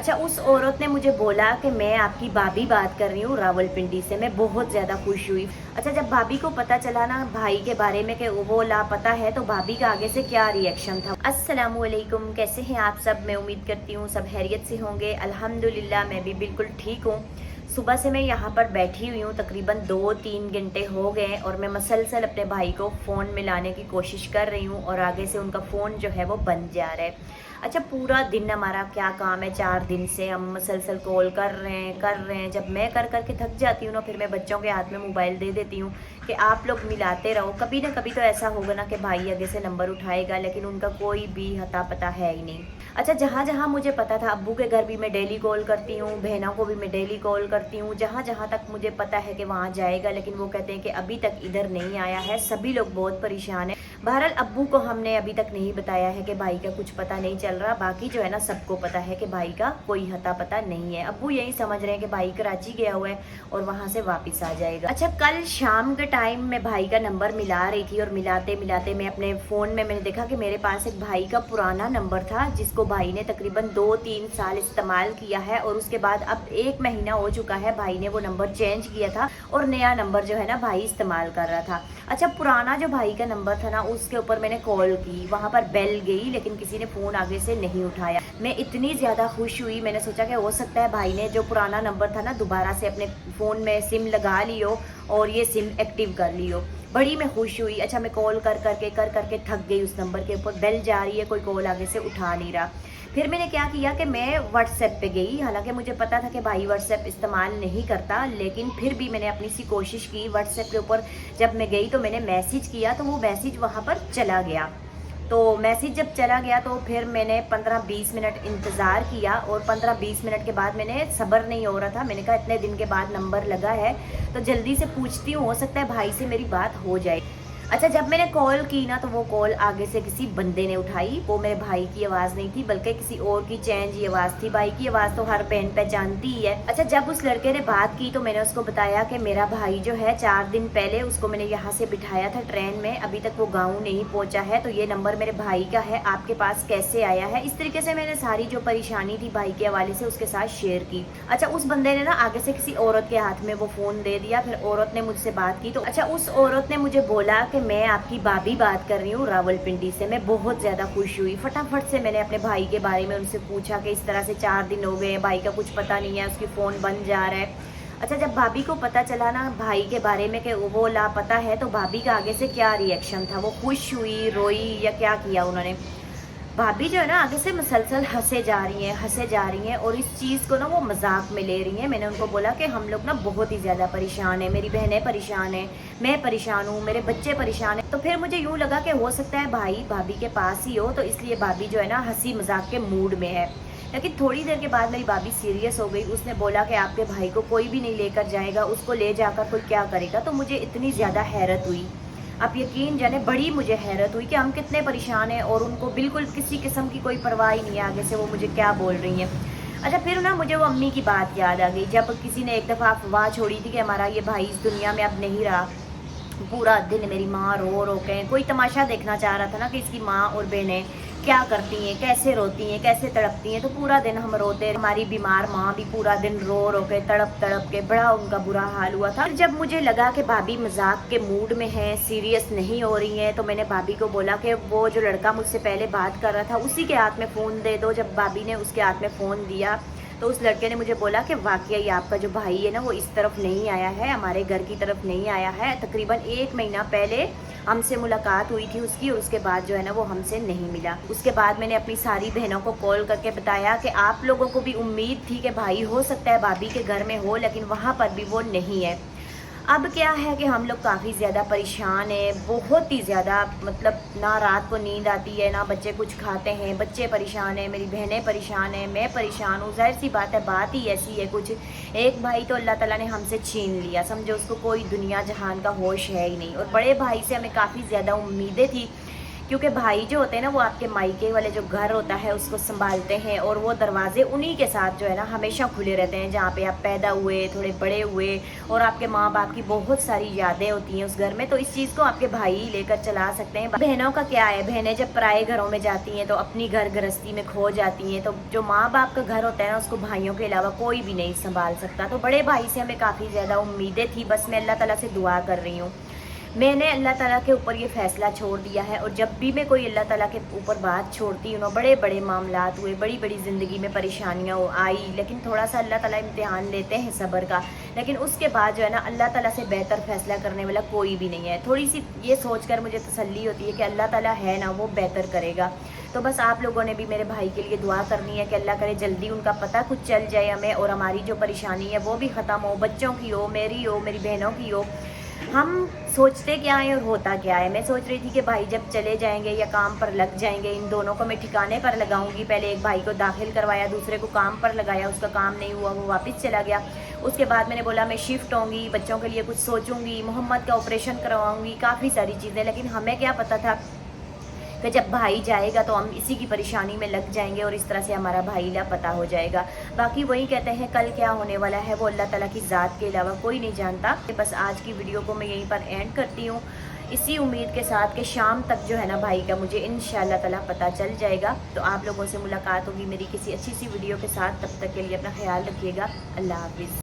अच्छा, उस औरत ने मुझे बोला कि मैं आपकी भाभी बात कर रही हूँ रावलपिंडी से। मैं बहुत ज़्यादा खुश हुई। अच्छा, जब भाभी को पता चला ना भाई के बारे में कि वो लापता है, तो भाभी का आगे से क्या रिएक्शन था। अस्सलामुअलैकुम, कैसे हैं आप सब? मैं उम्मीद करती हूँ सब खैरियत से होंगे। अल्हम्दुलिल्लाह मैं भी बिल्कुल ठीक हूँ। सुबह से मैं यहाँ पर बैठी हुई हूँ, तकरीबन 2-3 घंटे हो गए और मैं मसलसल अपने भाई को फ़ोन मिलाने की कोशिश कर रही हूँ और आगे से उनका फ़ोन जो है वो बंद जा रहा है। अच्छा, पूरा दिन हमारा क्या काम है, 4 दिन से हम मसलसल कॉल कर रहे हैं। जब मैं कर करके थक जाती हूँ ना, फिर मैं बच्चों के हाथ में मोबाइल दे देती हूँ कि आप लोग मिलाते रहो। कभी ना कभी तो ऐसा होगा ना कि भाई आगे से नंबर उठाएगा, लेकिन उनका कोई भी हता पता है ही नहीं। अच्छा, जहाँ जहाँ मुझे पता था, अब्बू के घर भी मैं डेली कॉल करती हूँ, बहनों को भी मैं डेली कॉल करती हूँ, जहाँ जहाँ तक मुझे पता है कि वहाँ जाएगा, लेकिन वो कहते हैं कि अभी तक इधर नहीं आया है। सभी लोग बहुत परेशान हैं। बहरहाल अब्बू को हमने अभी तक नहीं बताया है कि भाई का कुछ पता नहीं चल रहा। बाकी जो है ना, सबको पता है कि भाई का कोई हता पता नहीं है। अब्बू यही समझ रहे हैं कि भाई कराची गया हुआ है और वहाँ से वापस आ जाएगा। अच्छा, कल शाम के टाइम में भाई का नंबर मिला रही थी और मिलाते मिलाते मैं अपने फ़ोन में मैंने देखा कि मेरे पास एक भाई का पुराना नंबर था, जिसको भाई ने तकरीबन 2-3 साल इस्तेमाल किया है और उसके बाद अब 1 महीना हो चुका है भाई ने वो नंबर चेंज किया था और नया नंबर जो है ना भाई इस्तेमाल कर रहा था। अच्छा, पुराना जो भाई का नंबर था ना, उसके ऊपर मैंने कॉल की, वहाँ पर बेल गई, लेकिन किसी ने फ़ोन आगे से नहीं उठाया। मैं इतनी ज़्यादा खुश हुई, मैंने सोचा कि हो सकता है भाई ने जो पुराना नंबर था ना दोबारा से अपने फ़ोन में सिम लगा ली हो और ये सिम एक्टिव कर ली हो। बड़ी मैं खुश हुई। अच्छा, मैं कॉल कर करके थक गई। उस नंबर के ऊपर बेल जा रही है, कोई कॉल आगे से उठा नहीं रहा। फिर मैंने क्या किया कि मैं व्हाट्सएप पे गई। हालांकि मुझे पता था कि भाई व्हाट्सएप इस्तेमाल नहीं करता, लेकिन फिर भी मैंने अपनी सी कोशिश की। व्हाट्सएप के ऊपर जब मैं गई तो मैंने मैसेज किया, तो वो मैसेज वहाँ पर चला गया। तो मैसेज जब चला गया तो फिर मैंने 15-20 मिनट इंतज़ार किया और 15-20 मिनट के बाद मैंने सब्र नहीं हो रहा था। मैंने कहा इतने दिन के बाद नंबर लगा है तो जल्दी से पूछती हूँ, हो सकता है भाई से मेरी बात हो जाए। अच्छा, जब मैंने कॉल की ना, तो वो कॉल आगे से किसी बंदे ने उठाई। वो मेरे भाई की आवाज़ नहीं थी, बल्कि किसी और की चेंज ही आवाज़ थी। भाई की आवाज़ तो हर बहन पहचानती ही है। अच्छा, जब उस लड़के ने बात की तो मैंने उसको बताया कि मेरा भाई जो है 4 दिन पहले उसको मैंने यहाँ से बिठाया था ट्रेन में, अभी तक वो गाँव नहीं पहुँचा है, तो ये नंबर मेरे भाई का है, आपके पास कैसे आया है। इस तरीके से मैंने सारी जो परेशानी थी भाई के हवाले से उसके साथ शेयर की। अच्छा, उस बंदे ने ना आगे से किसी औरत के हाथ में वो फ़ोन दे दिया। फिर औरत ने मुझसे बात की, तो अच्छा, उस औरत ने मुझे बोला कि मैं आपकी भाभी बात कर रही हूँ रावलपिंडी से। मैं बहुत ज़्यादा खुश हुई। फटाफट से मैंने अपने भाई के बारे में उनसे पूछा कि इस तरह से 4 दिन हो गए, भाई का कुछ पता नहीं है, उसकी फ़ोन बंद जा रहा है। अच्छा, जब भाभी को पता चला ना भाई के बारे में कि वो लापता है, तो भाभी का आगे से क्या रिएक्शन था? वो खुश हुई, रोई या क्या किया उन्होंने? भाभी जो है ना आगे से मसलसल हंसे जा रही हैं और इस चीज़ को ना वो मजाक में ले रही हैं। मैंने उनको बोला कि हम लोग ना बहुत ही ज़्यादा परेशान हैं, मेरी बहनें परेशान हैं, मैं परेशान हूँ, मेरे बच्चे परेशान हैं। तो फिर मुझे यूँ लगा कि हो सकता है भाई भाभी के पास ही हो, तो इसलिए भाभी जो है ना हंसी मजाक के मूड में है। लेकिन थोड़ी देर के बाद मेरी भाभी सीरियस हो गई। उसने बोला कि आपके भाई को कोई भी नहीं लेकर जाएगा, उसको ले जाकर कोई क्या करेगा। तो मुझे इतनी ज़्यादा हैरत हुई, आप यकीन जाने बड़ी मुझे हैरत हुई कि हम कितने परेशान हैं और उनको बिल्कुल किसी किस्म की कोई परवाह ही नहीं है आगे से वो मुझे क्या बोल रही हैं। अच्छा, फिर ना मुझे वो अम्मी की बात याद आ गई, जब किसी ने एक दफ़ा अफवाह छोड़ी थी कि हमारा ये भाई इस दुनिया में अब नहीं रहा। पूरा दिन मेरी माँ रो रो के, कोई तमाशा देखना चाह रहा था ना कि इसकी माँ और बहनें क्या करती हैं, कैसे रोती हैं, कैसे तड़पती हैं। तो पूरा दिन हम रोते, हमारी बीमार माँ भी पूरा दिन रो रो के तड़प तड़प के बड़ा उनका बुरा हाल हुआ था। जब मुझे लगा कि भाभी मजाक के मूड में है, सीरियस नहीं हो रही है, तो मैंने भाभी को बोला कि वो जो लड़का मुझसे पहले बात कर रहा था उसी के हाथ में फ़ोन दे दो। जब भाभी ने उसके हाथ में फ़ोन दिया तो उस लड़के ने मुझे बोला कि वाकई आपका जो भाई है ना वो इस तरफ नहीं आया है, हमारे घर की तरफ नहीं आया है। तकरीबन 1 महीना पहले हमसे मुलाकात हुई थी उसकी और उसके बाद जो है ना वो हमसे नहीं मिला। उसके बाद मैंने अपनी सारी बहनों को कॉल करके बताया कि आप लोगों को भी उम्मीद थी कि भाई हो सकता है भाभी के घर में हो, लेकिन वहाँ पर भी वो नहीं है। अब क्या है कि हम लोग काफ़ी ज़्यादा परेशान हैं, बहुत ही ज़्यादा, मतलब ना रात को नींद आती है, ना बच्चे कुछ खाते हैं, बच्चे परेशान हैं, मेरी बहनें परेशान हैं, मैं परेशान हूँ। ज़ाहिर सी बात है, बात ही ऐसी है कुछ। एक भाई तो अल्लाह ताला ने हमसे छीन लिया, समझो उसको कोई दुनिया जहान का होश है ही नहीं। और बड़े भाई से हमें काफ़ी ज़्यादा उम्मीदें थी क्योंकि भाई जो होते हैं ना वो आपके मायके वाले जो घर होता है उसको संभालते हैं, और वो दरवाजे उन्हीं के साथ जो है ना हमेशा खुले रहते हैं जहाँ पे आप पैदा हुए, थोड़े बड़े हुए, और आपके माँ बाप की बहुत सारी यादें होती हैं उस घर में। तो इस चीज़ को आपके भाई लेकर चला सकते हैं। बहनों का क्या है, बहनें जब पराए घरों में जाती हैं तो अपनी घर गृहस्थी में खो जाती हैं, तो जो माँ बाप का घर होता है ना उसको भाइयों के अलावा कोई भी नहीं संभाल सकता। तो बड़े भाई से हमें काफ़ी ज़्यादा उम्मीदें थी, बस मैं अल्लाह ताला से दुआ कर रही हूँ। मैंने अल्लाह ताला के ऊपर ये फ़ैसला छोड़ दिया है, और जब भी मैं कोई अल्लाह ताला के ऊपर बात छोड़ती हूँ ना, बड़े बड़े मामलात हुए, बड़ी बड़ी ज़िंदगी में परेशानियाँ आई, लेकिन थोड़ा सा अल्लाह ताला इम्तिहान लेते हैं सब्र का, लेकिन उसके बाद जो है ना अल्लाह ताला से बेहतर फ़ैसला करने वाला कोई भी नहीं है। थोड़ी सी ये सोच कर मुझे तसल्ली होती है कि अल्लाह ताला है ना, वो बेहतर करेगा। तो बस आप लोगों ने भी मेरे भाई के लिए दुआ करनी है कि अल्लाह करे जल्दी उनका पता कुछ चल जाए हमें, और हमारी जो परेशानी है वो भी ख़त्म हो, बच्चों की हो, मेरी हो, मेरी बहनों की हो। हम सोचते क्या है और होता क्या है। मैं सोच रही थी कि भाई जब चले जाएंगे या काम पर लग जाएंगे, इन दोनों को मैं ठिकाने पर लगाऊंगी। पहले एक भाई को दाखिल करवाया, दूसरे को काम पर लगाया, उसका काम नहीं हुआ, वो वापस चला गया। उसके बाद मैंने बोला मैं शिफ्ट होंगी, बच्चों के लिए कुछ सोचूंगी, मोहम्मद का ऑपरेशन करवाऊंगी, काफ़ी सारी चीज़ें। लेकिन हमें क्या पता था कि जब भाई जाएगा तो हम इसी की परेशानी में लग जाएंगे, और इस तरह से हमारा भाई लापता हो जाएगा। बाकी वही कहते हैं कल क्या होने वाला है वो अल्लाह ताला की ज़ात के अलावा कोई नहीं जानता। बस आज की वीडियो को मैं यहीं पर एंड करती हूँ, इसी उम्मीद के साथ कि शाम तक जो है ना भाई का मुझे इंशाअल्लाह ताला पता चल जाएगा। तो आप लोगों से मुलाकात होगी मेरी किसी अच्छी सी वीडियो के साथ। तब तक के लिए अपना ख्याल रखिएगा। अल्लाह हाफिज़।